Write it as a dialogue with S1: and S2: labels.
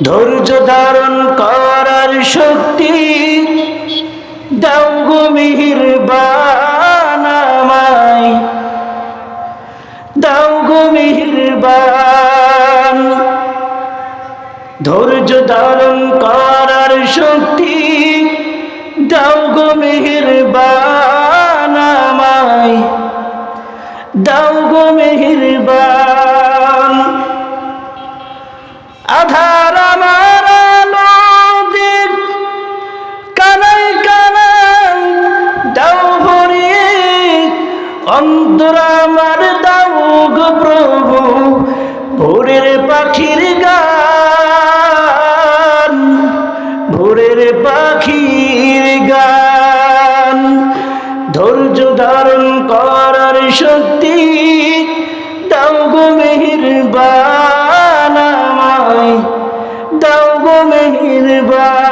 S1: ধৈর্য ধারণ করার শক্তি দাও গো মেহেরবান আমায়, দাও গো মেহেরবান। ধৈর্য ধারণ করার শক্তি দাও গো মেহেরবান আমায়, দাও গো মেহেরবান। আধার আমার আলো দিক কানাই কানাই দাও ভরিয়ে, অন্তর আমার দাও গো প্রভু ভোরের পাখির গান, ভোরের পাখির গান। ধৈর্য ধারণ করার শক্তি দাও গো মেহেরবান আমায়, দাও গো মেহেরবান।